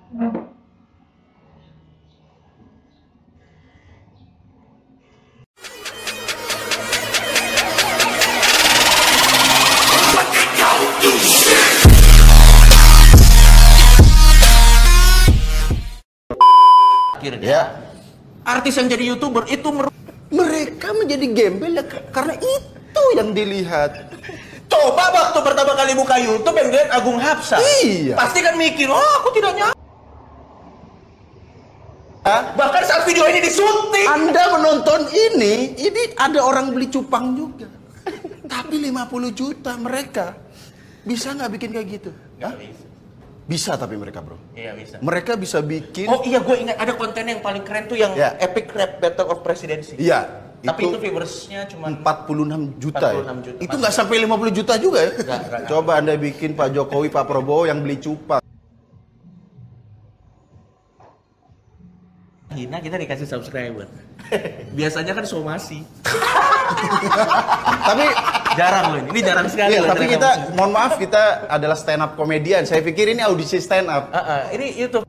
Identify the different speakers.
Speaker 1: Ya. Artis yang jadi YouTuber itu mereka menjadi gembel ya karena itu yang dilihat. Coba waktu pertama kali buka YouTube yang lihat Agung Hapsah. Iya. Pasti kan mikir, oh aku tidak nyangka. Bahkan saat video ini disunting. Anda menonton ini ada orang beli cupang juga. Tapi 50 juta mereka. Bisa nggak bikin kayak gitu? Ya? Bisa tapi mereka bro. Iya bisa. Mereka bisa bikin. Oh iya gue ingat ada konten yang paling keren tuh yang Epic Rap Battle of Presidency. Iya. Tapi itu viewersnya cuma 46 juta. 46 juta. Itu nggak sampai 50 juta juga ya. Gak. Coba Anda bikin Pak Jokowi, Pak Prabowo yang beli cupang. Hina kita dikasih subscriber. Biasanya kan somasi. Tapi jarang loh ini jarang sekali. Iya, tapi kita mohon maaf kita adalah stand up komedian. Saya pikir ini audisi stand up. Ini YouTube.